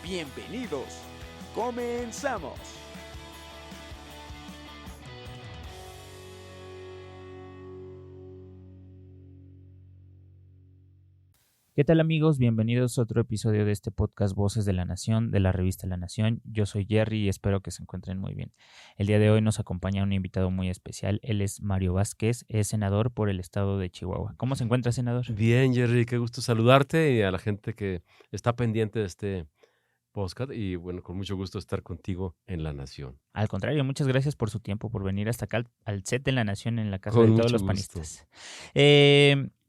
Bienvenidos. Comenzamos. ¿Qué tal, amigos? Bienvenidos a otro episodio de este podcast Voces de la Nación, de la revista La Nación. Yo soy Jerry y espero que se encuentren muy bien. El día de hoy nos acompaña un invitado muy especial. Él es Mario Vázquez, es senador por el estado de Chihuahua. ¿Cómo se encuentra, senador? Bien, Jerry, qué gusto saludarte y a la gente que está pendiente de este podcast y bueno, con mucho gusto estar contigo en La Nación. Al contrario, muchas gracias por su tiempo, por venir hasta acá al set de La Nación en la casa Con de todos mucho los gusto. panistas.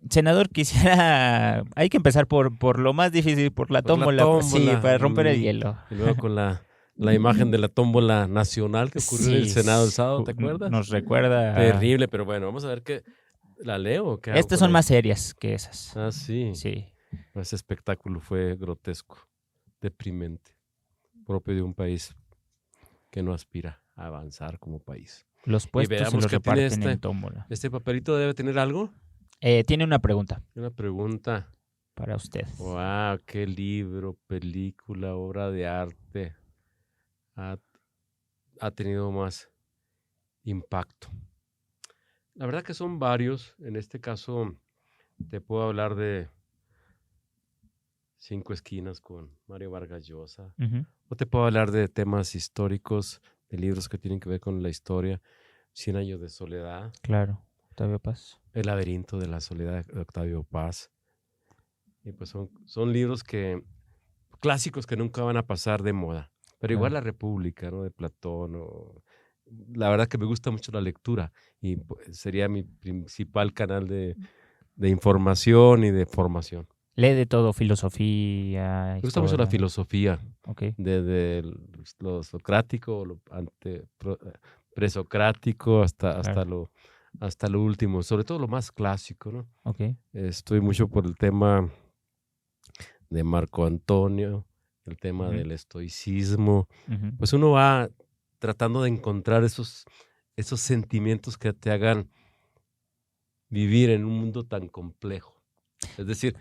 Senador, hay que empezar por lo más difícil, por la Por la tómbola, sí, tómbola, para romper el hielo. Y luego con la imagen de la tómbola nacional que ocurrió en el Senado el sábado, ¿te acuerdas? Nos recuerda. Terrible, pero bueno, vamos a ver qué. ¿La leo o qué hago Estas con son más esto? serias que esas. Ah, sí. Sí. Ese espectáculo fue grotesco, deprimente, propio de un país que no aspira a avanzar como país. Los puestos se veamos los qué tiene reparten en tómbola. ¿Este papelito debe tener algo? Tiene una pregunta Una pregunta. para usted. Wow, qué libro, película, obra de arte ha tenido más impacto. La verdad que son varios. En este caso te puedo hablar de Cinco Esquinas con Mario Vargas Llosa. Uh-huh. O te puedo hablar de temas históricos, de libros que tienen que ver con la historia. 100 años de soledad. Claro, Octavio Paz. El laberinto de la soledad de Octavio Paz. Y pues son libros clásicos que nunca van a pasar de moda. Pero Claro. igual La República, ¿no? De Platón. La verdad que me gusta mucho la lectura y sería mi principal canal de información y de formación. Lee de todo, filosofía. Me gusta mucho la historia. filosofía, Okay. desde lo socrático, lo presocrático hasta lo último, sobre todo lo más clásico, ¿no? Okay. Estoy mucho por el tema de Marco Antonio, el tema Uh-huh. del estoicismo. Uh-huh. Pues uno va tratando de encontrar esos sentimientos que te hagan vivir en un mundo tan complejo. Es decir,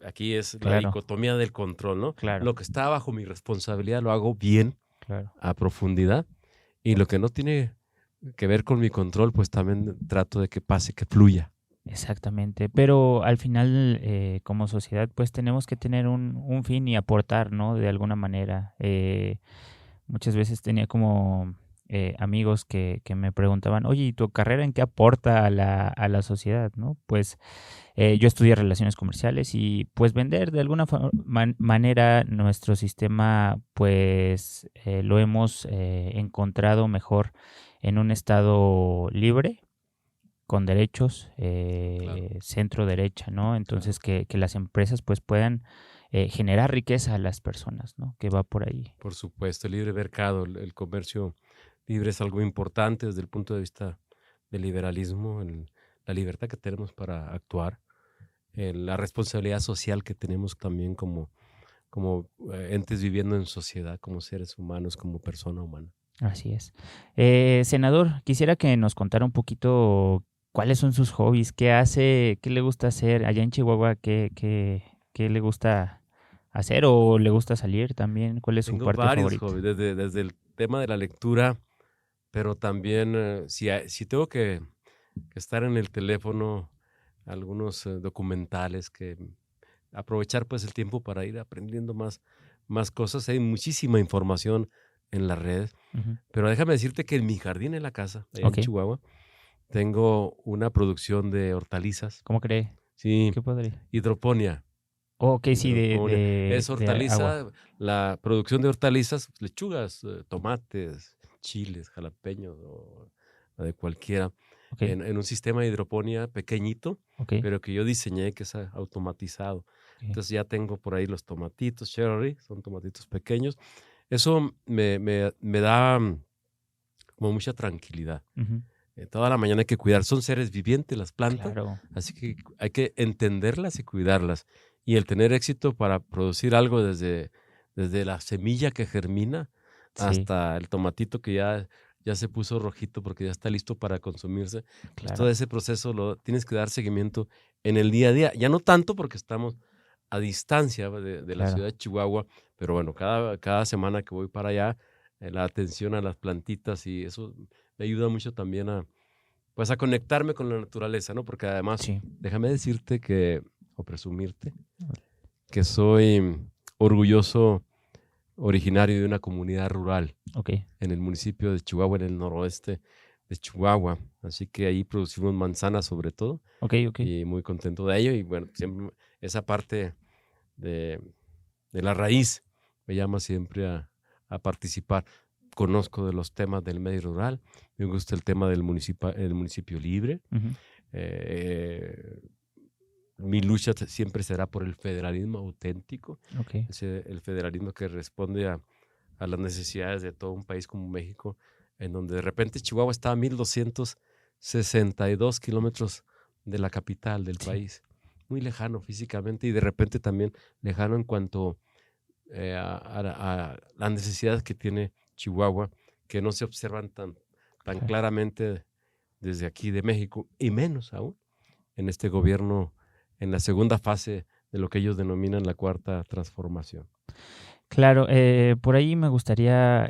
aquí es la dicotomía del control, ¿no? Claro. Lo que está bajo mi responsabilidad lo hago bien, claro, a profundidad, y lo que no tiene que ver con mi control, pues también trato de que pase, que fluya. Exactamente, pero al final como sociedad pues tenemos que tener un fin y aportar, ¿no? De alguna manera. Muchas veces tenía como amigos que me preguntaban, oye, ¿y tu carrera en qué aporta a la sociedad, ¿no? Pues yo estudié relaciones comerciales y pues vender de alguna manera nuestro sistema pues lo hemos encontrado mejor en un estado libre, con derechos, Claro. centro derecha, ¿no? Entonces Claro. que las empresas pues puedan generar riqueza a las personas, ¿no? Que va por ahí. Por supuesto, el libre mercado, el comercio libre es algo importante desde el punto de vista del liberalismo, la libertad que tenemos para actuar, la responsabilidad social que tenemos también como entes viviendo en sociedad, como seres humanos, como persona humana. Así es. Senador, quisiera que nos contara un poquito cuáles son sus hobbies, qué hace, qué le gusta hacer allá en Chihuahua, qué le gusta hacer o le gusta salir también, cuál es su Tengo parte varios favorita. hobbies, desde el tema de la lectura, pero también si tengo que estar en el teléfono, algunos documentales aprovechar pues el tiempo para ir aprendiendo más cosas. Hay muchísima información en las redes, Uh-huh. pero déjame decirte que en mi jardín en la casa, allá en Chihuahua, tengo una producción de hortalizas. ¿Cómo cree? Sí, ¿Qué podría? hidroponía. Ok, sí, Es hortaliza, agua. la producción de hortalizas, lechugas, tomates, chiles, jalapeños o de cualquiera, Okay. en un sistema de hidroponía pequeñito, Okay. pero que yo diseñé que es automatizado. Okay. Entonces ya tengo por ahí los tomatitos cherry, son tomatitos pequeños. Eso me da como mucha tranquilidad. Uh-huh. Toda la mañana hay que cuidar. Son seres vivientes las plantas, Claro. así que hay que entenderlas y cuidarlas. Y el tener éxito para producir algo desde la semilla que germina hasta el tomatito que ya se puso rojito porque ya está listo para consumirse. Pues Claro. todo ese proceso lo tienes que dar seguimiento en el día a día. Ya no tanto porque estamos a distancia de la ciudad de Chihuahua, Pero bueno, cada semana que voy para allá, la atención a las plantitas y eso me ayuda mucho también a conectarme con la naturaleza, ¿no? Porque además, Sí. déjame decirte o presumirte, que soy orgulloso originario de una comunidad rural Ok. en el municipio de Chihuahua, en el noroeste de Chihuahua. Así que ahí producimos manzanas sobre todo Ok. y muy contento de ello. Y bueno, siempre esa parte de la raíz me llama siempre a participar. Conozco de los temas del medio rural, me gusta el tema del municipio libre. Ujú. Mi lucha siempre será por el federalismo auténtico, Ok. el federalismo que responde a las necesidades de todo un país como México, en donde de repente Chihuahua está a 1,262 kilómetros de la capital del Sí. país, muy lejano físicamente y de repente también lejano en cuanto a las necesidades que tiene Chihuahua, que no se observan tan Claro. claramente desde aquí de México, y menos aún en este gobierno, en la segunda fase de lo que ellos denominan la cuarta transformación. Claro, por ahí me gustaría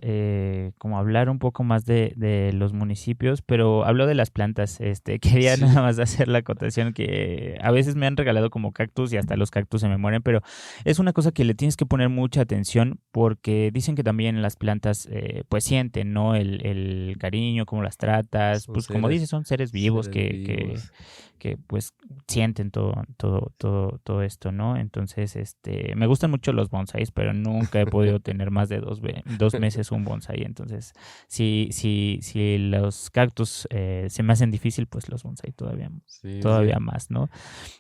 como hablar un poco más de los municipios, pero hablo de las plantas. Quería Sí, nada más hacer la acotación que a veces me han regalado como cactus y hasta los cactus se me mueren, pero es una cosa que le tienes que poner mucha atención porque dicen que también las plantas pues sienten, ¿no? El cariño, cómo las tratas, son pues como dices, son seres vivos seres vivos. que pues sienten todo esto, ¿no? Entonces, me gustan mucho los bonsáis, pero nunca he podido tener más de 2 meses un bonsái. Entonces, si los cactus se me hacen difícil, pues los bonsái Sí, sí. todavía más, ¿no?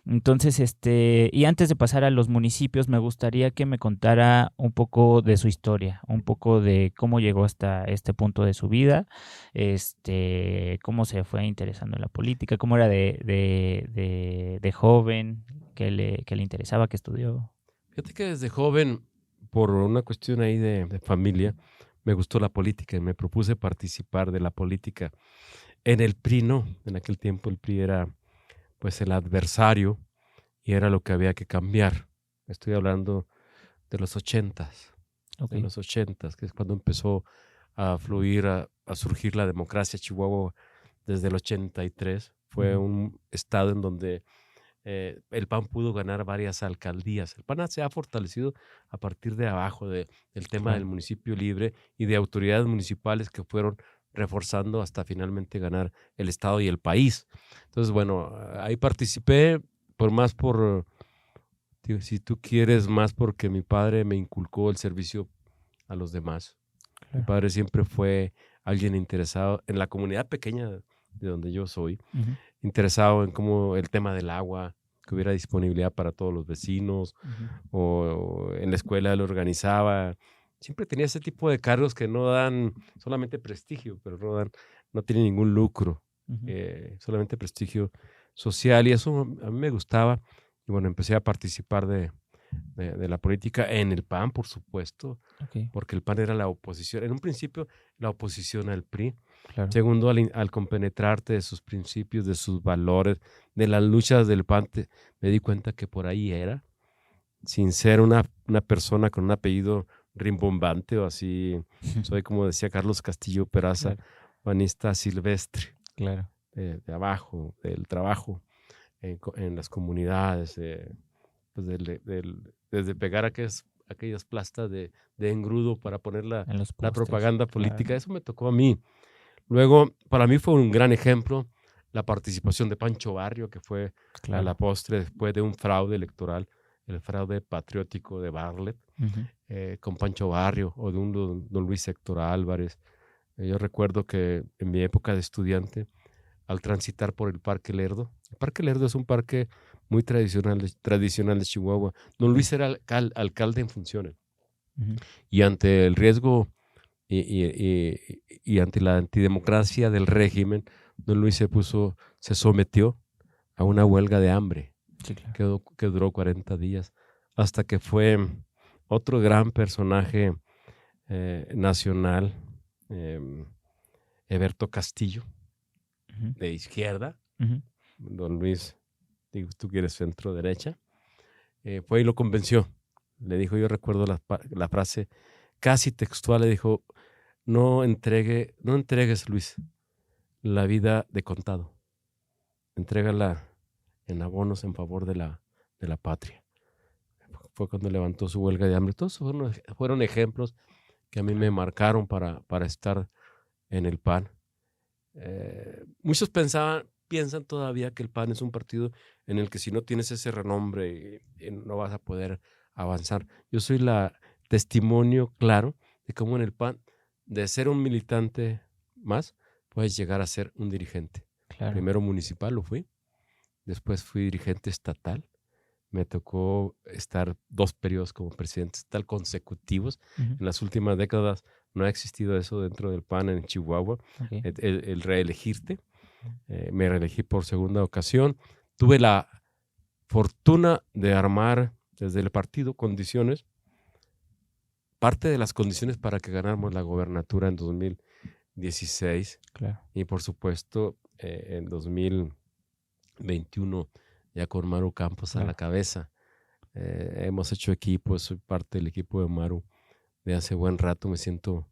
Entonces, y antes de pasar a los municipios, me gustaría que me contara un poco de su historia, un poco de cómo llegó hasta este punto de su vida, cómo se fue interesando en la política, cómo era de joven, qué le interesaba, qué estudió. Fíjate que desde joven, por una cuestión ahí de familia, me gustó la política y me propuse participar de la política. En el PRI no, en aquel tiempo el PRI era pues el adversario y era lo que había que cambiar. Estoy hablando de los ochentas, Ok. que es cuando empezó a fluir, a surgir la democracia. Chihuahua desde el 83 fue Ujú. un estado en donde el PAN pudo ganar varias alcaldías. El PAN se ha fortalecido a partir de abajo del tema del Claro. municipio libre y de autoridades municipales que fueron reforzando hasta finalmente ganar el estado y el país. Entonces, bueno, ahí participé digo, si tú quieres, más porque mi padre me inculcó el servicio a los demás. Mi Claro. padre siempre fue alguien interesado en la comunidad pequeña de donde yo soy, Ujú. interesado en cómo el tema del agua, que hubiera disponibilidad para todos los vecinos, Ujú. o en la escuela él organizaba. Siempre tenía ese tipo de cargos que no dan solamente prestigio, pero no tienen ningún lucro, Ujú. solamente prestigio social, y eso a mí me gustaba. Y bueno, empecé a participar de la política en el PAN, por supuesto, Ok. porque el PAN era la oposición. En un principio, la oposición al PRI. Claro. Segundo, al compenetrarte de sus principios, de sus valores, de las luchas del PAN, me di cuenta que por ahí era, sin ser una persona con un apellido rimbombante o así. Soy, como decía Carlos Castillo Peraza, Claro. panista silvestre, Claro. de abajo, del trabajo en las comunidades, pues desde pegar aquellas plastas de engrudo para poner En los la pósters. propaganda Claro. política. Eso me tocó a mí. Luego, para mí fue un gran ejemplo la participación de Pancho Barrio, que fue a la Claro. postre, después de un fraude electoral, el fraude patriótico de Bartlett, Ujú. con Pancho Barrio, o de un don Luis Héctor Álvarez. Yo recuerdo que en mi época de estudiante, al transitar por el Parque Lerdo es un parque muy tradicional de Chihuahua. Don Claro. Luis era alcalde en funciones, Ujú. y ante el riesgo y ante la antidemocracia del régimen, don Luis se sometió a una huelga de hambre Sí, claro. que duró 40 días, hasta que fue otro gran personaje nacional, em, Eberto Castillo, Ujú. de izquierda. Ujú. Don Luis, digo, tú que eres centro derecha, fue y lo convenció Le dijo, yo recuerdo la frase casi textual, le dijo, no entregues, Luis, la vida de contado. Entrégala en abonos en favor de la patria. Fue cuando levantó su huelga de hambre. Todos fueron ejemplos que a mí me marcaron para estar en el PAN. Muchos piensan todavía que el PAN es un partido en el que si no tienes ese renombre no vas a poder avanzar. Yo soy testimonio claro de cómo en el PAN, de ser un militante más, puedes llegar a ser un dirigente. Claro. Primero municipal lo fui, después fui dirigente estatal. Me tocó estar 2 periodos como presidente estatal consecutivos. Uh-huh. En las últimas décadas no ha existido eso dentro del PAN en Chihuahua, Okay. el reelegirte. Me reelegí por segunda ocasión. Tuve la fortuna de armar desde el partido condiciones, parte de las condiciones para que ganáramos la gobernatura en 2016. Claro. Y por supuesto en 2021 ya con Maru Campos a la cabeza. Hemos hecho equipo, soy parte del equipo de Maru de hace buen rato, me siento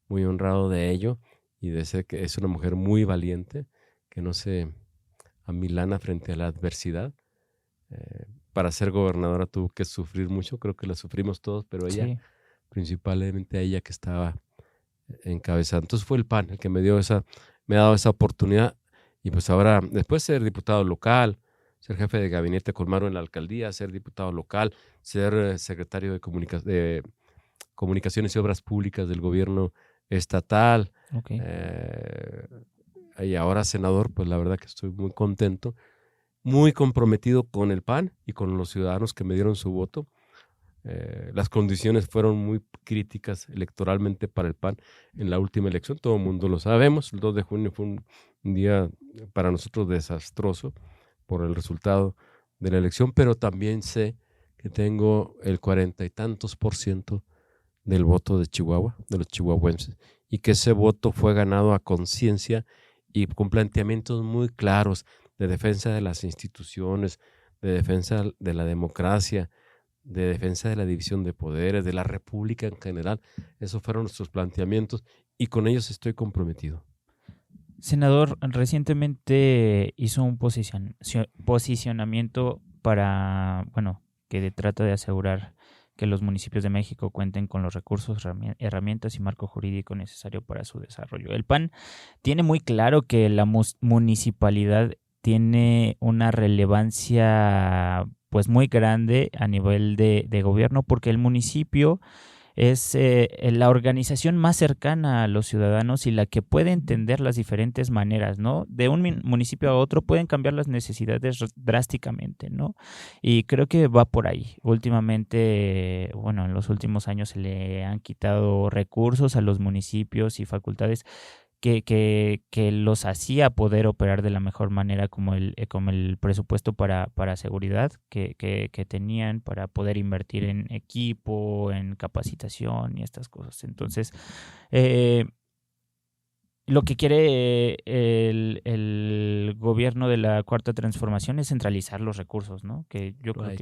muy honrado de ello y de ser que es una mujer muy valiente, que no se amilana frente a la adversidad. Para ser gobernadora tuvo que sufrir mucho, creo que la sufrimos todos, pero ella, Sí. principalmente ella que estaba encabezando. Entonces fue el PAN el que me ha dado esa oportunidad y pues ahora, después de ser diputado local, ser jefe de gabinete con Maru en la alcaldía, ser diputado local, ser secretario de Comunicaciones y Obras Públicas del gobierno estatal, Okay. Y ahora senador, pues la verdad que estoy muy contento, muy comprometido con el PAN y con los ciudadanos que me dieron su voto. Las condiciones fueron muy críticas electoralmente para el PAN en la última elección, todo el mundo lo sabemos. El 2 de junio fue un día para nosotros desastroso por el resultado de la elección, pero también sé que tengo el 40 y tantos % del voto de Chihuahua, de los chihuahuenses, y que ese voto fue ganado a conciencia y con planteamientos muy claros de defensa de las instituciones, de defensa de la democracia, de defensa de la división de poderes, de la república en general. Esos fueron nuestros planteamientos y con ellos estoy comprometido. Senador, recientemente hizo un posicionamiento para, que trata de asegurar que los municipios de México cuenten con los recursos, herramientas y marco jurídico necesario para su desarrollo. El PAN tiene muy claro que la municipalidad tiene una relevancia pues muy grande a nivel de gobierno, porque el municipio es la organización más cercana a los ciudadanos y la que puede entender las diferentes maneras, ¿no? De un municipio a otro pueden cambiar las necesidades drásticamente, ¿no? Y creo que va por ahí. Últimamente, en los últimos años se le han quitado recursos a los municipios y facultades que los hacía poder operar de la mejor manera, como el presupuesto para seguridad que tenían, para poder invertir en equipo, en capacitación y estas cosas. Entonces, lo que quiere el gobierno de la Cuarta Transformación es centralizar los recursos, ¿no? Que yo creo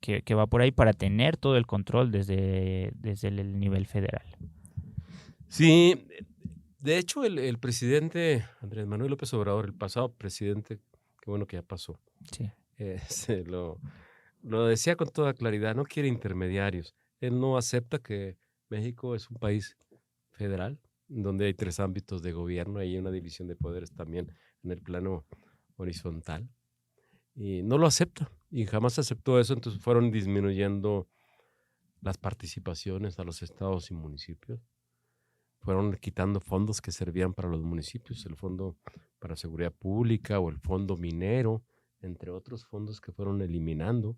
que va por ahí para tener todo el control desde el nivel federal. Sí. De hecho, el presidente Andrés Manuel López Obrador, el pasado presidente, qué bueno que ya pasó, sí. Lo decía con toda claridad, no quiere intermediarios. Él no acepta que México es un país federal, donde hay 3 ámbitos de gobierno, hay una división de poderes también en el plano horizontal. Y no lo acepta, y jamás aceptó eso, entonces fueron disminuyendo las participaciones a los estados y municipios. Fueron quitando fondos que servían para los municipios, el Fondo para Seguridad Pública o el Fondo Minero, entre otros fondos que fueron eliminando,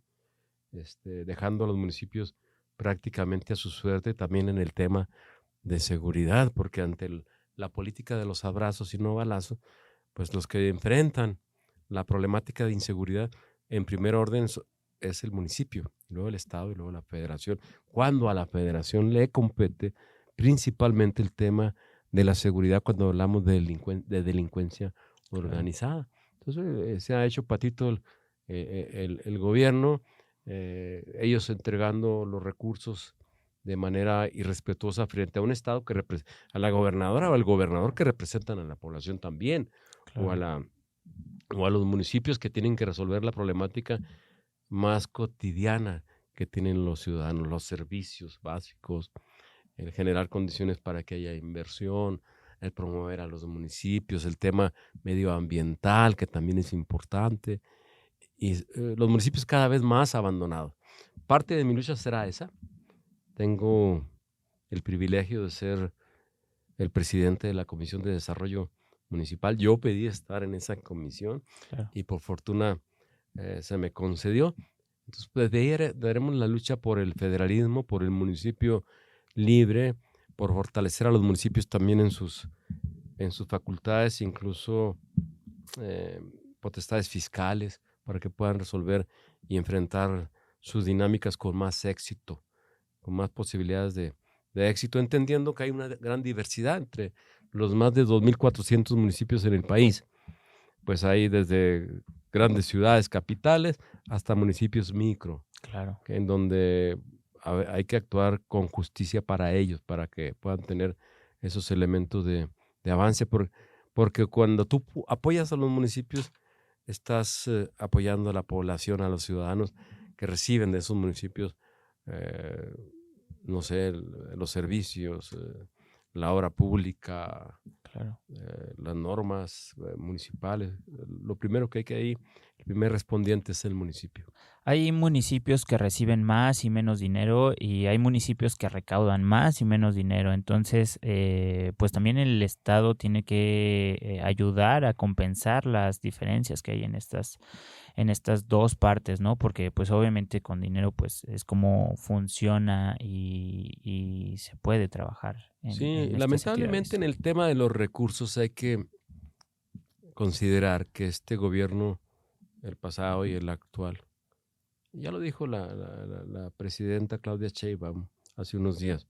dejando a los municipios prácticamente a su suerte también en el tema de seguridad, porque ante la política de los abrazos y no balazos, pues los que enfrentan la problemática de inseguridad en primer orden es el municipio, luego el estado y luego la federación. Cuando a la federación le compete principalmente el tema de la seguridad cuando hablamos de delincuencia organizada. Entonces se ha hecho patito el gobierno, ellos entregando los recursos de manera irrespetuosa frente a un estado a la gobernadora o al gobernador que representan a la población también, Claro. o a los municipios que tienen que resolver la problemática más cotidiana que tienen los ciudadanos, los servicios básicos, el generar condiciones para que haya inversión, el promover a los municipios, el tema medioambiental, que también es importante, y los municipios cada vez más abandonados. Parte de mi lucha será esa. Tengo el privilegio de ser el presidente de la Comisión de Desarrollo Municipal. Yo pedí estar en esa comisión Claro. y por fortuna se me concedió. Entonces, pues de ahí daremos la lucha por el federalismo, por el municipio libre, por fortalecer a los municipios también en sus facultades, incluso potestades fiscales, para que puedan resolver y enfrentar sus dinámicas con más éxito, con más posibilidades de éxito, entendiendo que hay una gran diversidad entre los más de 2.400 municipios en el país. Pues hay desde grandes ciudades, capitales, hasta municipios micro, Claro. en donde hay que actuar con justicia para ellos, para que puedan tener esos elementos de avance, porque cuando tú apoyas a los municipios, estás apoyando a la población, a los ciudadanos que reciben de esos municipios, no sé, los servicios, la obra pública, Claro. las normas municipales. Lo primero que hay que ir, el primer respondiente es el municipio. Hay municipios que reciben más y menos dinero y hay municipios que recaudan más y menos dinero. Entonces, pues también el Estado tiene que ayudar a compensar las diferencias que hay en estas dos partes, ¿no? Porque pues obviamente con dinero pues es como funciona y se puede trabajar Sí, en estas lamentablemente entidades. en el tema de los recursos hay que considerar que este gobierno, el pasado y el actual, ya lo dijo la presidenta Claudia Sheinbaum hace unos días,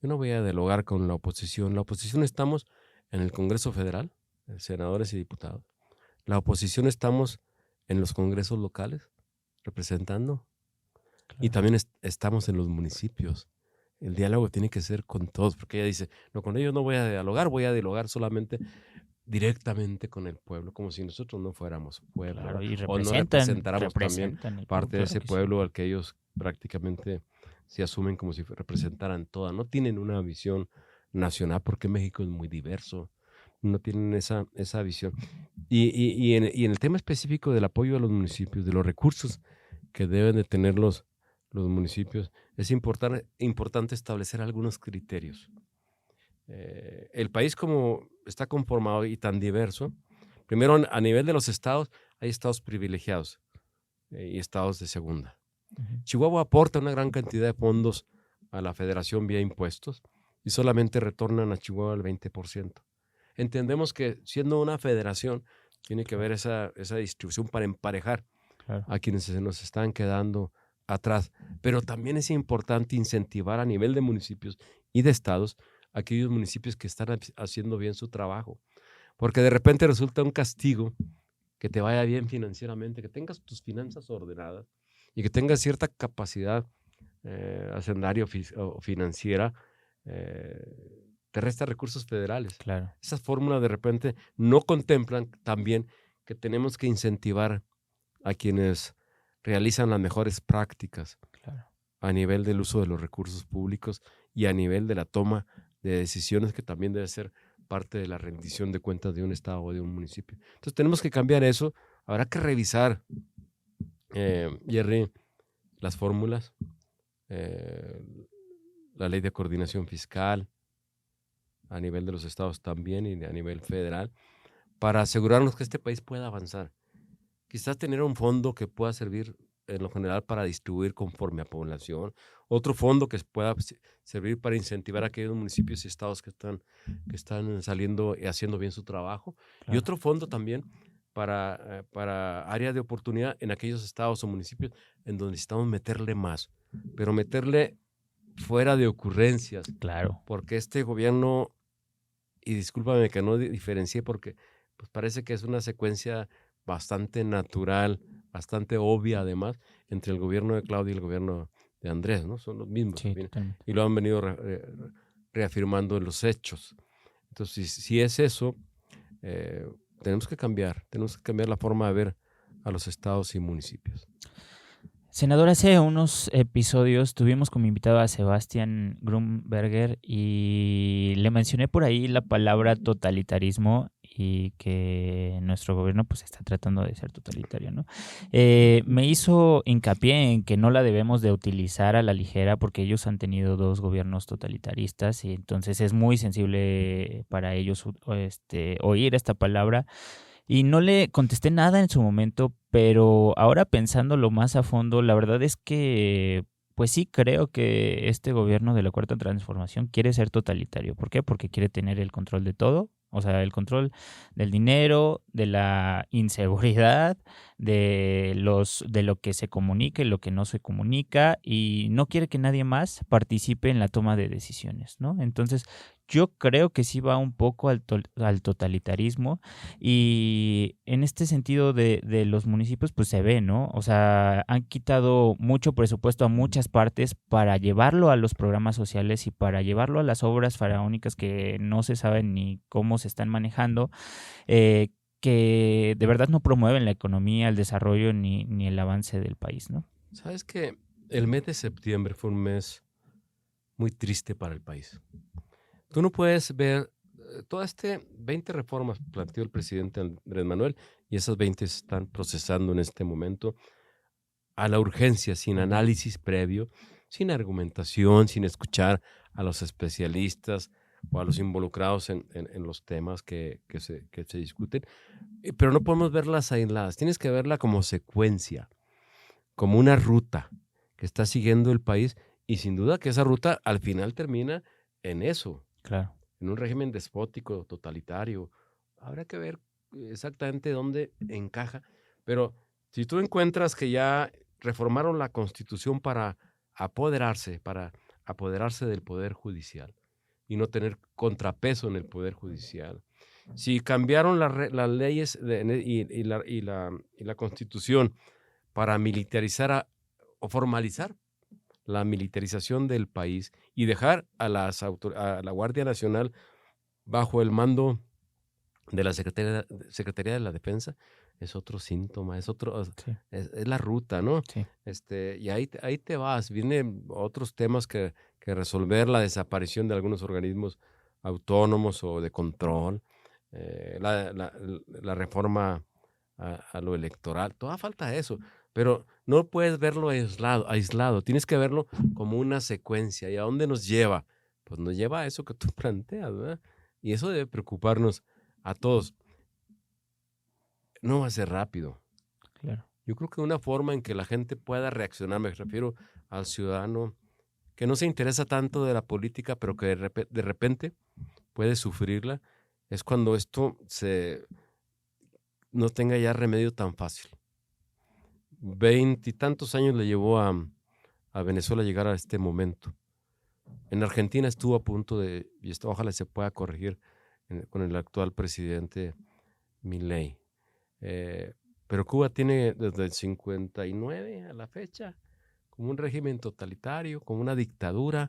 yo no voy a dialogar con la oposición. La oposición estamos en el Congreso Federal, senadores y diputados. La oposición estamos en los congresos locales, representando, y Claro. también estamos en los municipios. El diálogo tiene que ser con todos, porque ella dice, no, con ellos no voy a dialogar solamente directamente con el pueblo, como si nosotros no fuéramos pueblo, Claro, y o no representan representáramos también el parte de claro ese que sí. pueblo al que ellos prácticamente se asumen como si representaran toda. No tienen una visión nacional, porque México es muy diverso, no tienen esa visión. Y en el tema específico del apoyo a los municipios, de los recursos que deben de tener los municipios, es importante establecer algunos criterios. El país como está conformado y tan diverso, primero a nivel de los estados, hay estados privilegiados y estados de segunda. Ujú. Chihuahua aporta una gran cantidad de fondos a la federación vía impuestos y solamente retornan a Chihuahua el 20%. Entendemos que siendo una federación tiene que haber esa distribución para emparejar Claro. a quienes se nos están quedando atrás, pero también es importante incentivar a nivel de municipios y de estados a aquellos municipios que están haciendo bien su trabajo, porque de repente resulta un castigo que te vaya bien financieramente, que tengas tus finanzas ordenadas y que tengas cierta capacidad hacendaria o financiera, te resta recursos federales. Claro. Esas fórmulas de repente no contemplan también que tenemos que incentivar a quienes realizan las mejores prácticas Claro. a nivel del uso de los recursos públicos y a nivel de la toma de decisiones, que también debe ser parte de la rendición de cuentas de un estado o de un municipio. Entonces tenemos que cambiar eso. Habrá que revisar, Jerry, las fórmulas, la ley de coordinación fiscal a nivel de los estados también y a nivel federal, para asegurarnos que este país pueda avanzar. Quizás tener un fondo que pueda servir en lo general para distribuir conforme a población, otro fondo que pueda servir para incentivar a aquellos municipios y estados que están saliendo y haciendo bien su trabajo, Claro. y otro fondo también para áreas de oportunidad en aquellos estados o municipios en donde necesitamos meterle más, pero meterle fuera de ocurrencias. Claro. Porque este gobierno, y discúlpame que no diferencié, porque pues parece que es una secuencia bastante natural bastante obvia además entre el gobierno de Claudia y el gobierno de Andrés, ¿no? Son los mismos. Sí, totalmente. Y lo han venido reafirmando en los hechos. Entonces, si es eso, tenemos que cambiar la forma de ver a los estados y municipios. Senador, hace unos episodios tuvimos como invitado a Sebastián Grunberger y le mencioné por ahí la palabra totalitarismo y que nuestro gobierno pues está tratando de ser totalitario, ¿no? Me hizo hincapié en que no la debemos de utilizar a la ligera porque ellos han tenido 2 gobiernos totalitaristas y entonces es muy sensible para ellos oír esta palabra. Y no le contesté nada en su momento, pero ahora pensándolo más a fondo, la verdad es que, pues sí creo que este gobierno de la Cuarta Transformación quiere ser totalitario. ¿Por qué? Porque quiere tener el control de todo, o sea, el control del dinero, de la inseguridad, de lo que se comunica y lo que no se comunica, y no quiere que nadie más participe en la toma de decisiones, ¿no? Entonces, yo creo que sí va un poco al totalitarismo y en este sentido de los municipios pues se ve, ¿no? O sea, han quitado mucho presupuesto a muchas partes para llevarlo a los programas sociales y para llevarlo a las obras faraónicas que no se saben ni cómo se están manejando, que de verdad no promueven la economía, el desarrollo ni el avance del país, ¿no? ¿Sabes que el mes de septiembre fue un mes muy triste para el país? Tú no puedes ver todas 20 reformas planteó el presidente Andrés Manuel y esas 20 se están procesando en este momento a la urgencia, sin análisis previo, sin argumentación, sin escuchar a los especialistas o a los involucrados en los temas que se discuten. Pero no podemos verlas aisladas, tienes que verla como secuencia, como una ruta que está siguiendo el país y sin duda que esa ruta al final termina en eso. Claro. En un régimen despótico, totalitario. Habrá que ver exactamente dónde encaja. Pero si tú encuentras que ya reformaron la Constitución para apoderarse del Poder Judicial y no tener contrapeso en el Poder Judicial, si cambiaron las leyes y la Constitución para militarizar o formalizar la militarización del país y dejar a la Guardia Nacional bajo el mando de la Secretaría de la Defensa, es otro síntoma, es la ruta, ¿no? Sí. Y ahí te vas, vienen otros temas que resolver, la desaparición de algunos organismos autónomos o de control, la reforma a lo electoral, toda falta eso. Pero no puedes verlo aislado, tienes que verlo como una secuencia. ¿Y a dónde nos lleva? Pues nos lleva a eso que tú planteas, ¿verdad? Y eso debe preocuparnos a todos. No va a ser rápido. Claro. Yo creo que una forma en que la gente pueda reaccionar, me refiero al ciudadano que no se interesa tanto de la política, pero que de repente puede sufrirla, es cuando esto no tenga ya remedio tan fácil. 20 y tantos años le llevó a Venezuela llegar a este momento. En Argentina estuvo a punto y esto ojalá se pueda corregir con el actual presidente Milei. Pero Cuba tiene desde el 59 a la fecha como un régimen totalitario, como una dictadura.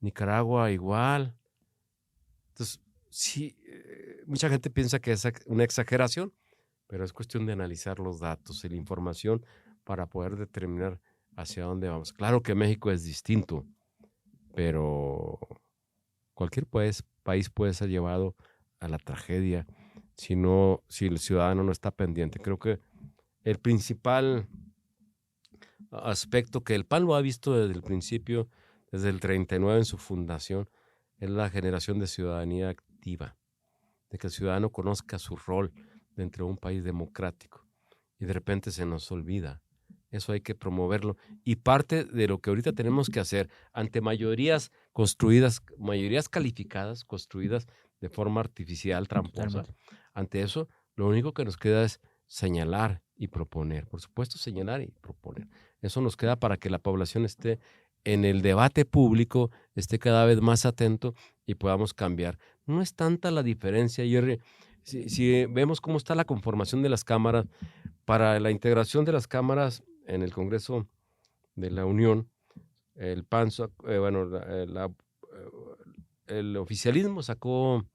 Nicaragua igual. Entonces, sí, mucha gente piensa que es una exageración, pero es cuestión de analizar los datos y la información para poder determinar hacia dónde vamos. Claro que México es distinto, pero cualquier país puede ser llevado a la tragedia si el ciudadano no está pendiente. Creo que el principal aspecto que el PAN lo ha visto desde el principio, desde el 39 en su fundación, es la generación de ciudadanía activa, de que el ciudadano conozca su rol dentro de un país democrático y de repente se nos olvida. Eso hay que promoverlo y parte de lo que ahorita tenemos que hacer ante mayorías calificadas, construidas de forma artificial, tramposa. Ante eso, lo único que nos queda es señalar y proponer. Por supuesto, señalar y proponer. Eso nos queda para que la población esté en el debate público, esté cada vez más atento y podamos cambiar. No es tanta la diferencia, Jerry. Si vemos cómo está la conformación de las cámaras, para la integración de las cámaras en el Congreso de la Unión, el PAN, el oficialismo sacó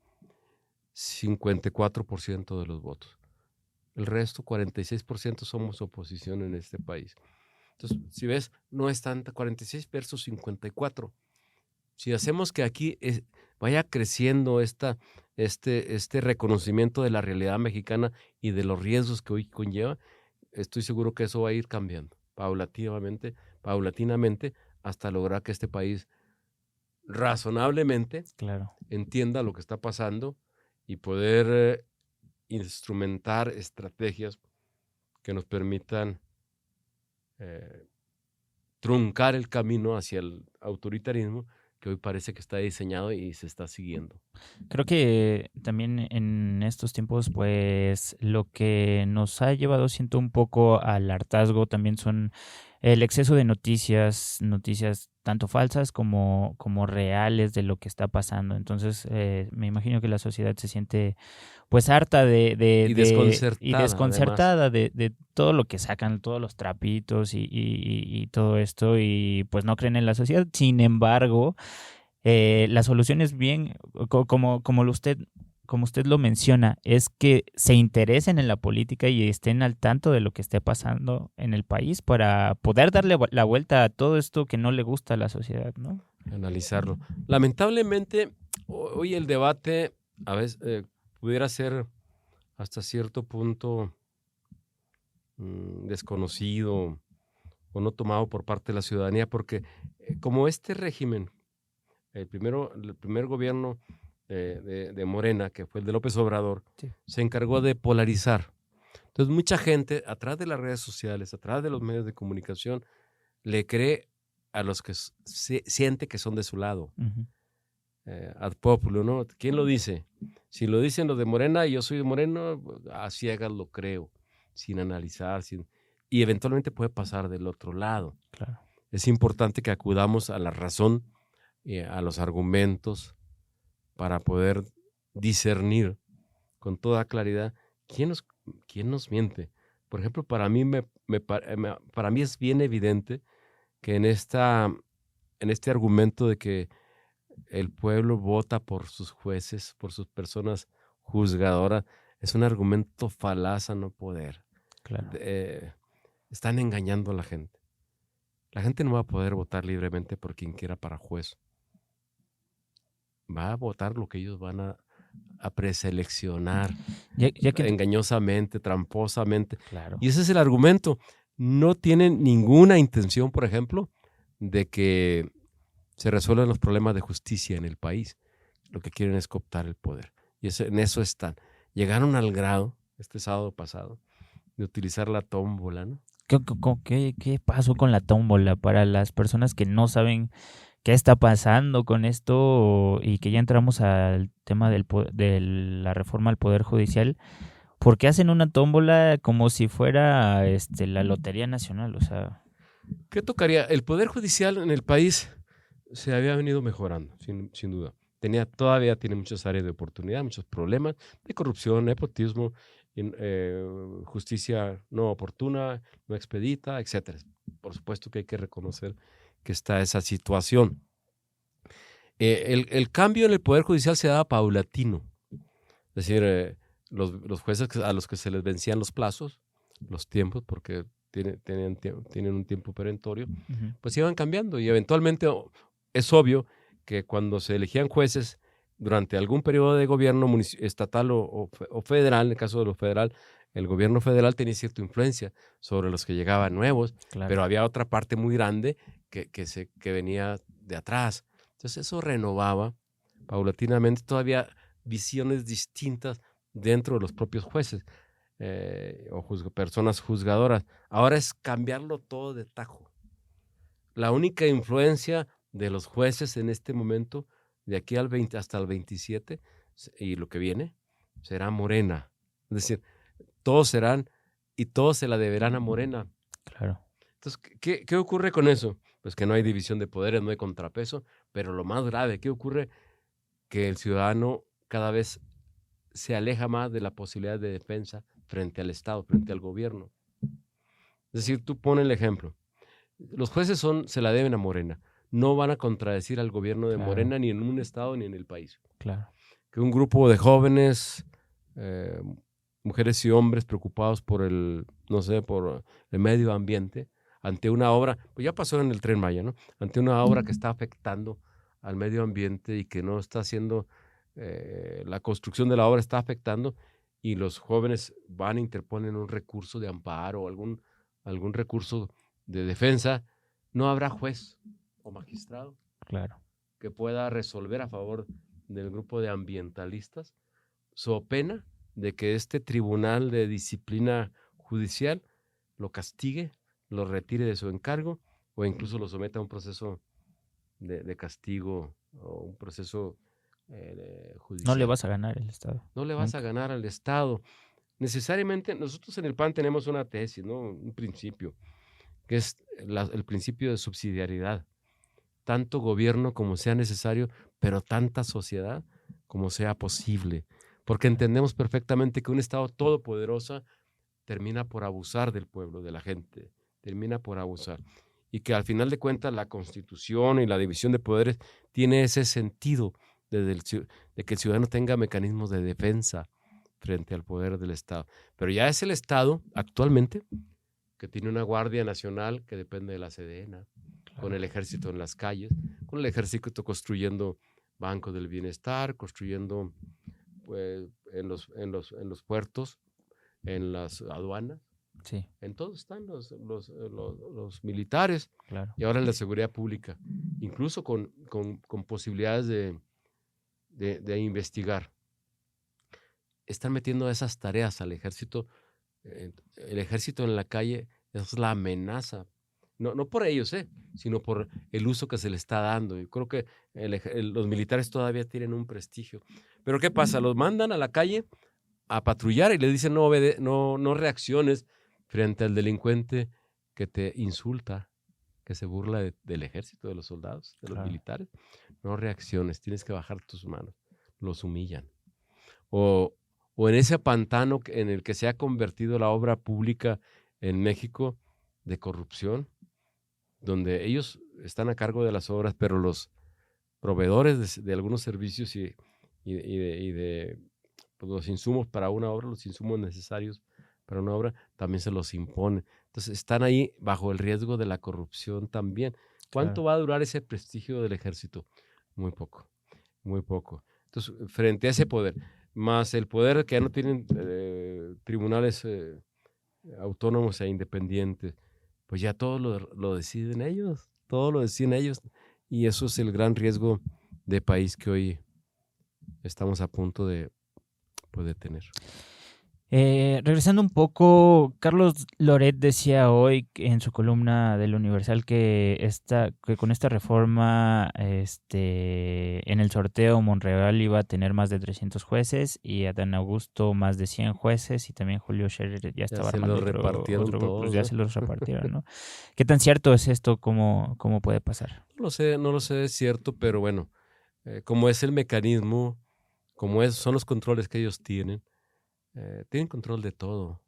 54% de los votos. El resto, 46%, somos oposición en este país. Entonces, si ves, no es tanta, 46 versus 54. Si hacemos que aquí vaya creciendo este reconocimiento de la realidad mexicana y de los riesgos que hoy conlleva, estoy seguro que eso va a ir cambiando paulatinamente, hasta lograr que este país razonablemente Claro. entienda lo que está pasando y poder instrumentar estrategias que nos permitan truncar el camino hacia el autoritarismo que hoy parece que está diseñado y se está siguiendo. Creo que también en estos tiempos, pues lo que nos ha llevado, siento, un poco al hartazgo también son el exceso de noticias tanto falsas como reales de lo que está pasando. Entonces, me imagino que la sociedad se siente pues harta Y desconcertada, de todo lo que sacan, todos los trapitos y todo esto, y pues no creen en la sociedad. Sin embargo, la solución es bien, como usted lo menciona, es que se interesen en la política y estén al tanto de lo que esté pasando en el país para poder darle la vuelta a todo esto que no le gusta a la sociedad, ¿no? Analizarlo. Lamentablemente, hoy el debate a veces pudiera ser hasta cierto punto desconocido o no tomado por parte de la ciudadanía, porque como este régimen, el primer gobierno de Morena, que fue el de López Obrador, Sí. se encargó de polarizar. Entonces mucha gente, a través de las redes sociales, a través de los medios de comunicación, le cree a los que siente que son de su lado. Uh-huh. Ad populo, ¿no? ¿Quién lo dice? Si lo dicen los de Morena y yo soy de Moreno, a ciegas lo creo, sin analizar, y eventualmente puede pasar del otro lado. Claro. Es importante que acudamos a la razón, a los argumentos, para poder discernir con toda claridad quién nos miente. Por ejemplo, para mí es bien evidente que en este argumento de que el pueblo vota por sus jueces, por sus personas juzgadoras, es un argumento falaz a no poder. Claro. Están engañando a la gente. La gente no va a poder votar libremente por quien quiera para juez. Va a votar lo que ellos van a preseleccionar Ya que engañosamente, tramposamente. claro. Y ese es el argumento. No tienen ninguna intención, por ejemplo, de que se resuelvan los problemas de justicia en el país. Lo que quieren es cooptar el poder. Y en eso están. Llegaron al grado, este sábado pasado, de utilizar la tómbola, ¿no? ¿Qué pasó con la tómbola para las personas que no saben qué está pasando con esto y que ya entramos al tema de la reforma al Poder Judicial? ¿Por qué hacen una tómbola como si fuera la Lotería Nacional? O sea, ¿Qué tocaría? El Poder Judicial en el país se había venido mejorando, sin duda. Todavía tiene muchas áreas de oportunidad, muchos problemas de corrupción, nepotismo, justicia no oportuna, no expedita, etc. Por supuesto que hay que reconocer que está esa situación. El cambio en el Poder Judicial se daba paulatino. Es decir, los jueces a los que se les vencían los plazos, los tiempos, porque tienen un tiempo perentorio, uh-huh. pues iban cambiando y eventualmente es obvio que cuando se elegían jueces durante algún periodo de gobierno estatal o federal, en el caso de lo federal, el gobierno federal tenía cierta influencia sobre los que llegaban nuevos, Claro. pero había otra parte muy grande que venía de atrás. Entonces eso renovaba paulatinamente todavía visiones distintas dentro de los propios jueces o personas juzgadoras. Ahora es cambiarlo todo de tajo. La única influencia de los jueces en este momento, de aquí al 20 hasta el 27, y lo que viene, será Morena. Es decir, todos serán y todos se la deberán a Morena. Claro. Entonces, ¿qué ocurre con eso? Pues que no hay división de poderes, no hay contrapeso, pero lo más grave, ¿qué ocurre? Que el ciudadano cada vez se aleja más de la posibilidad de defensa frente al Estado, frente al gobierno. Es decir, tú pones el ejemplo. Los jueces se la deben a Morena. No van a contradecir al gobierno de Morena ni en un estado ni en el país. Claro. Que un grupo de jóvenes, mujeres y hombres preocupados por por el medio ambiente, ante una obra, pues ya pasó en el Tren Maya, ¿no? Ante una obra que está afectando al medio ambiente y que no está haciendo, la construcción de la obra está afectando, y los jóvenes van e interponen un recurso de amparo o algún recurso de defensa, no habrá juez o magistrado que pueda resolver a favor del grupo de ambientalistas, so pena de que este tribunal de disciplina judicial lo castigue, lo retire de su encargo o incluso lo someta a un proceso de castigo o un proceso judicial. No le vas a ganar el Estado. No le vas a ganar al Estado. Necesariamente, nosotros en el PAN tenemos una tesis, ¿no? Un principio, que es el principio de subsidiariedad. Tanto gobierno como sea necesario, pero tanta sociedad como sea posible. Porque entendemos perfectamente que un Estado todopoderoso termina por abusar del pueblo, de la gente, termina por abusar. Y que al final de cuentas la Constitución y la división de poderes tiene ese sentido de que el ciudadano tenga mecanismos de defensa frente al poder del Estado. Pero ya es el Estado actualmente que tiene una Guardia Nacional que depende de la Sedena, con el ejército en las calles, con el ejército construyendo bancos del bienestar, construyendo pues, en los puertos, en las aduanas. Sí. En todo están los militares. Claro. Y ahora en la seguridad pública, incluso con posibilidades de investigar. Están metiendo esas tareas al ejército. El ejército en la calle es la amenaza. No por ellos, sino por el uso que se le está dando. Yo creo que los militares todavía tienen un prestigio. Pero ¿qué pasa? Los mandan a la calle a patrullar y le dicen no reacciones frente al delincuente que te insulta, que se burla del ejército, de los soldados, de los militares. No reacciones, tienes que bajar tus manos. Los humillan. O en ese pantano en el que se ha convertido la obra pública en México de corrupción, donde ellos están a cargo de las obras, pero los proveedores de algunos servicios y de pues, los insumos para una obra, los insumos necesarios para una obra, también se los imponen. Entonces están ahí bajo el riesgo de la corrupción también. ¿Cuánto va a durar ese prestigio del ejército? Muy poco, muy poco. Entonces, frente a ese poder, más el poder que ya no tienen tribunales autónomos e independientes, pues ya todo lo deciden ellos, y eso es el gran riesgo de país que hoy estamos a punto de tener. Regresando un poco, Carlos Loret decía hoy en su columna del Universal que con esta reforma en el sorteo Monreal iba a tener más de 300 jueces y Adán Augusto más de 100 jueces, y también Julio Scherer ya estaba armando otro grupo, pues ya se los repartieron, ¿no? ¿Qué tan cierto es esto? ¿Cómo puede pasar? No lo sé, es cierto, pero bueno, como es el mecanismo, son los controles que ellos tienen control de todo,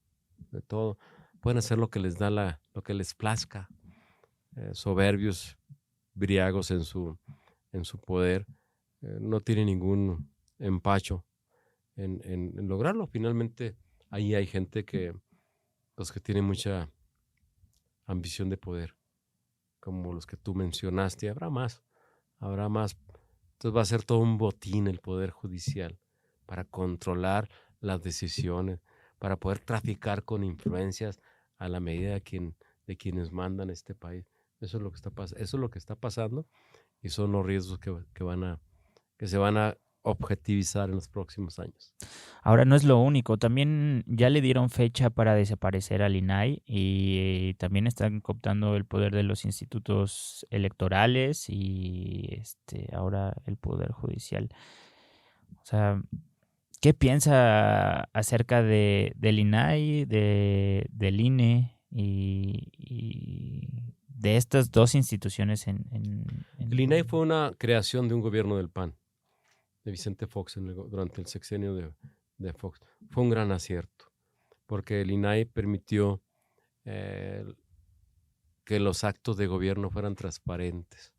pueden hacer lo que les da lo que les plazca, soberbios, briagos en su poder, no tienen ningún empacho en lograrlo. Finalmente, ahí hay gente que tiene mucha ambición de poder, como los que tú mencionaste, habrá más, entonces va a ser todo un botín el poder judicial para controlar las decisiones, para poder traficar con influencias a la medida de quienes mandan este país. Eso es lo que está pasando, y son los riesgos que se van a objetivizar en los próximos años. Ahora, no es lo único, también ya le dieron fecha para desaparecer al INAI y también están cooptando el poder de los institutos electorales y ahora el poder judicial. O sea, ¿qué piensa acerca del INAI, del INE y de estas dos instituciones? El INAI fue una creación de un gobierno del PAN, de Vicente Fox, durante el sexenio de Fox. Fue un gran acierto, porque el INAI permitió eh, que los actos de gobierno fueran transparentes.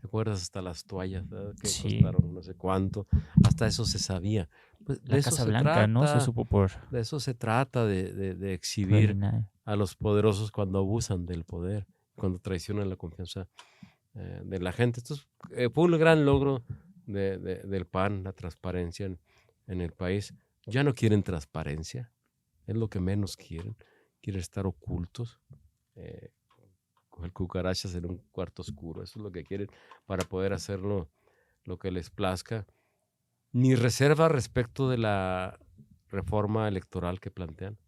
¿Te acuerdas? Hasta las toallas, ¿verdad? Que Sí, costaron no sé cuánto, hasta eso se sabía. Pues de la eso Casa se Blanca, ¿no? Se trata, supo por de eso se trata, de por el exhibir INAI. a los poderosos cuando abusan del poder, cuando traicionan la confianza de la gente. Esto fue un gran logro del PAN, la transparencia en el país. Ya no quieren transparencia, es lo que menos quieren. Quieren estar ocultos, con el cucarachas en un cuarto oscuro. Eso es lo que quieren para poder hacerlo lo que les plazca. Ni reserva respecto de la reforma electoral que plantean.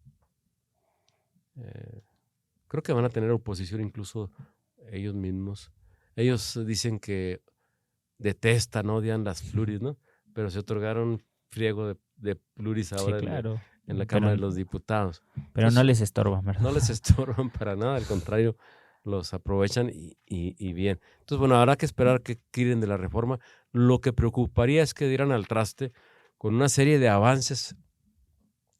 Creo que van a tener oposición incluso ellos mismos. Ellos dicen que detestan, odian las pluris, ¿no? Pero se otorgaron friego de pluris Sí, ahora claro. en la Pero, Cámara de los Diputados. pero no Entonces, les estorban, ¿verdad? no les estorban para nada, al contrario, los aprovechan y bien. Entonces, bueno, habrá que esperar que tiren de la reforma. Lo que preocuparía es que dieran al traste con una serie de avances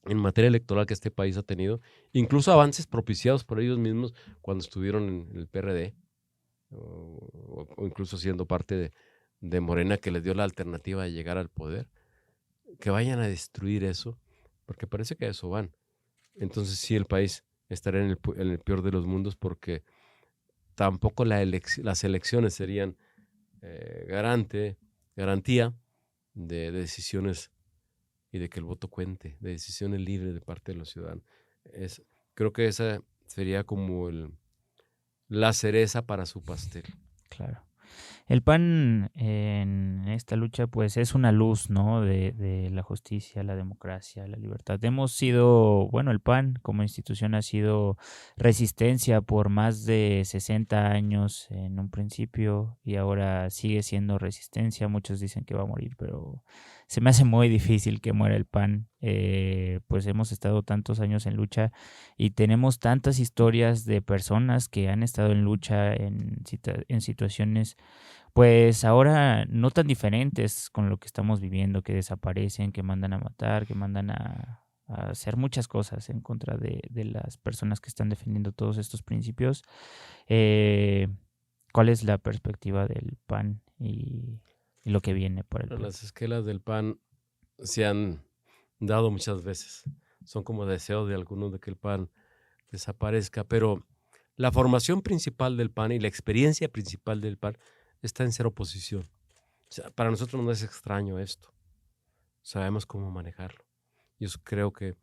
en materia electoral que este país ha tenido, incluso avances propiciados por ellos mismos cuando estuvieron en el PRD, o incluso siendo parte de Morena, que les dio la alternativa de llegar al poder, que vayan a destruir eso, porque parece que a eso van. Entonces sí, el país estará en el peor de los mundos, porque tampoco las elecciones serían garantía de decisiones y de que el voto cuente, de decisiones libres de parte de los ciudadanos. Creo que esa sería como la cereza para su pastel. Claro. El PAN en esta lucha pues es una luz, ¿no? De la justicia, la democracia, la libertad. Hemos sido, bueno, el PAN como institución ha sido resistencia por más de 60 años en un principio y ahora sigue siendo resistencia. Muchos dicen que va a morir, pero se me hace muy difícil que muera el PAN. Pues hemos estado tantos años en lucha y tenemos tantas historias de personas que han estado en lucha en situaciones pues ahora no tan diferentes con lo que estamos viviendo, que desaparecen, que mandan a matar, que mandan a hacer muchas cosas en contra de las personas que están defendiendo todos estos principios. Eh, ¿Cuál es la perspectiva del PAN y lo que viene por el PAN? Las esquelas del PAN se han dado muchas veces. Son como deseos de algunos de que el PAN desaparezca, pero la formación principal del PAN y la experiencia principal del PAN está en ser oposición. O sea, para nosotros no es extraño esto. Sabemos cómo manejarlo. Yo creo que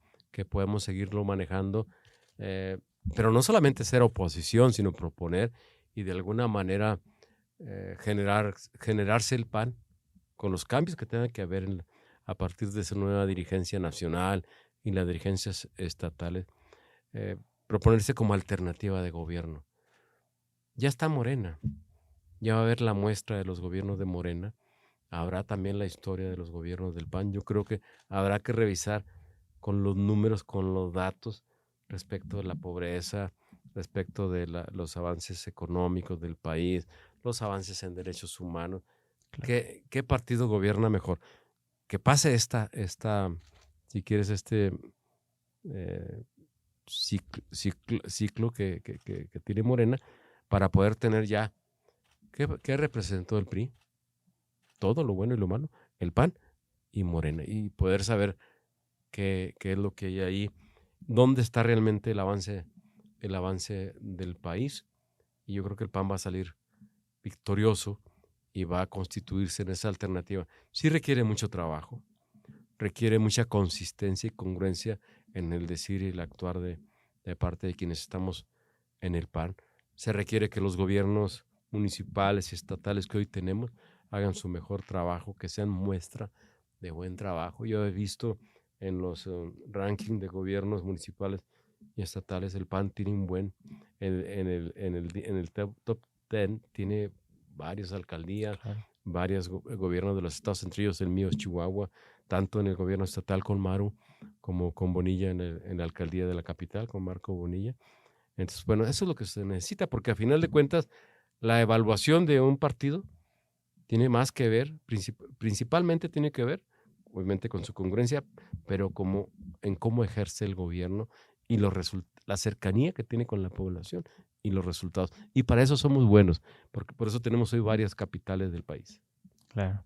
podemos seguirlo manejando, pero no solamente ser oposición, sino proponer y de alguna manera generarse el PAN con los cambios que tengan que haber a partir de esa nueva dirigencia nacional y las dirigencias estatales, proponerse como alternativa de gobierno. Ya está Morena, ya va a haber la muestra de los gobiernos de Morena, habrá también la historia de los gobiernos del PAN. Yo creo que habrá que revisar con los números, con los datos respecto de la pobreza, respecto de los avances económicos del país, los avances en derechos humanos. Claro. ¿Qué partido gobierna mejor? Que pase si quieres, ciclo que tiene Morena para poder tener ya, ¿qué representó el PRI? Todo lo bueno y lo malo, el PAN y Morena, y poder saber qué es lo que hay ahí, dónde está realmente el avance del país. Y yo creo que el PAN va a salir victorioso y va a constituirse en esa alternativa. Sí requiere mucho trabajo, requiere mucha consistencia y congruencia en el decir y el actuar de parte de quienes estamos en el PAN. Se requiere que los gobiernos municipales y estatales que hoy tenemos hagan su mejor trabajo, que sean muestra de buen trabajo. Yo he visto en los rankings de gobiernos municipales y estatales, el PAN tiene un buen, en el top 10 tiene varias alcaldías, Claro. varios gobiernos de los estados, entre ellos el mío es Chihuahua, tanto en el gobierno estatal con Maru como con Bonilla en la alcaldía de la capital, con Marco Bonilla. Entonces, bueno, eso es lo que se necesita, porque a final de cuentas, la evaluación de un partido tiene más que ver, principalmente tiene que ver, obviamente, con su congruencia, pero en cómo ejerce el gobierno y la cercanía que tiene con la población y los resultados. Y para eso somos buenos, porque por eso tenemos hoy varias capitales del país. Claro.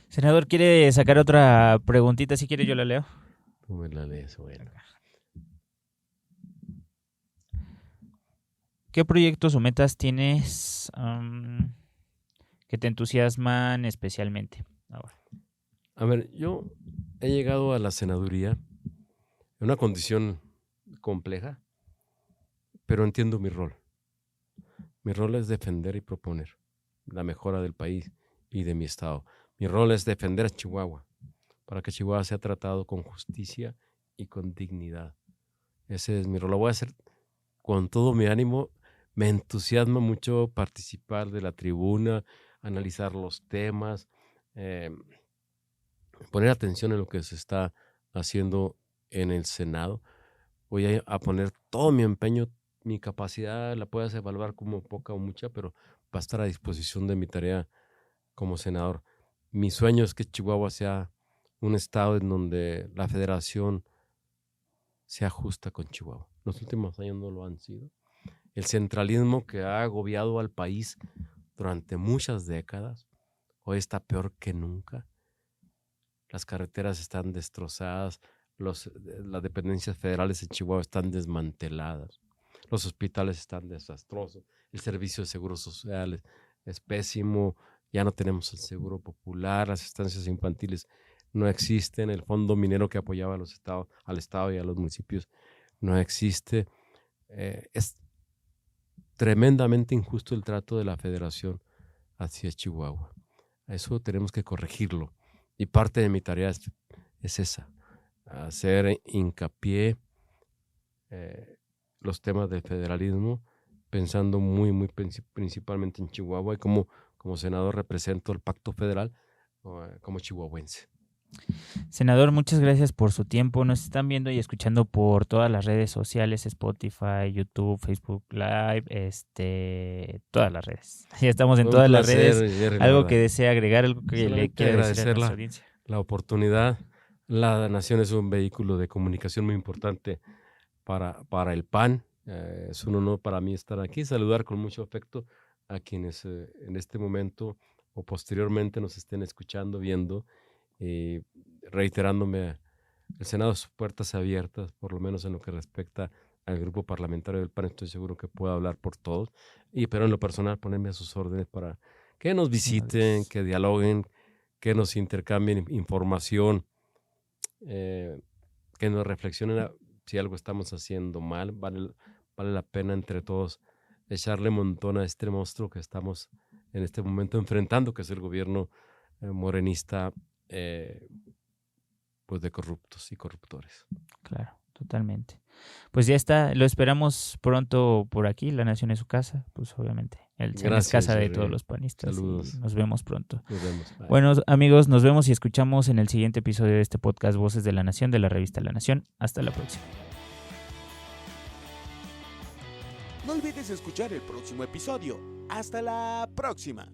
Senador, ¿quiere sacar otra preguntita? Si quiere, yo la leo. Tú me la lees, bueno. ¿Qué proyectos o metas tienes que te entusiasman especialmente ahora? A ver, yo he llegado a la senaduría en una condición compleja, pero entiendo mi rol. Mi rol es defender y proponer la mejora del país y de mi estado. Mi rol es defender a Chihuahua, para que Chihuahua sea tratado con justicia y con dignidad. Ese es mi rol. Lo voy a hacer con todo mi ánimo. Me entusiasma mucho participar de la tribuna, analizar los temas, poner atención en lo que se está haciendo en el Senado. Voy a poner todo mi empeño, mi capacidad, la puedes evaluar como poca o mucha, pero va a estar a disposición de mi tarea como senador. Mi sueño es que Chihuahua sea un estado en donde la federación sea justa con Chihuahua. Los últimos años no lo han sido. El centralismo que ha agobiado al país durante muchas décadas hoy está peor que nunca. Las carreteras están destrozadas, las dependencias federales en Chihuahua están desmanteladas, los hospitales están desastrosos, el servicio de seguros sociales es pésimo, ya no tenemos el seguro popular, las estancias infantiles no existen, el fondo minero que apoyaba al Estado y a los municipios no existe. Es tremendamente injusto el trato de la federación hacia Chihuahua. Eso tenemos que corregirlo. Y parte de mi tarea es esa, hacer hincapié los temas del federalismo, pensando muy principalmente en Chihuahua, y como senador represento el pacto federal como chihuahuense. Senador, muchas gracias por su tiempo. Nos están viendo y escuchando por todas las redes sociales, Spotify, YouTube, Facebook Live, todas las redes. Ya estamos en todas las redes. Jerry, ¿Algo que desea agregar, algo que le quiera decir a nuestra audiencia? La oportunidad. La Nación es un vehículo de comunicación muy importante para el PAN. Es un honor para mí estar aquí, saludar con mucho afecto a quienes en este momento o posteriormente nos estén escuchando, viendo, y reiterándome, el Senado, sus puertas abiertas, por lo menos en lo que respecta al grupo parlamentario del PAN. Estoy seguro que puedo hablar por todos, pero en lo personal ponerme a sus órdenes para que nos visiten, que dialoguen, que nos intercambien información, que nos reflexionen si algo estamos haciendo mal. Vale la pena entre todos echarle montón a este monstruo que estamos en este momento enfrentando, que es el gobierno morenista, pues de corruptos y corruptores. Claro, totalmente. Pues ya está, lo esperamos pronto por aquí. La Nación es su casa, pues obviamente. El Senado es casa de todos los panistas. Saludos. Nos vemos pronto. Nos vemos. Bye. Bueno, amigos, nos vemos y escuchamos en el siguiente episodio de este podcast Voces de la Nación, de la revista La Nación. Hasta la próxima. No olvides escuchar el próximo episodio. Hasta la próxima.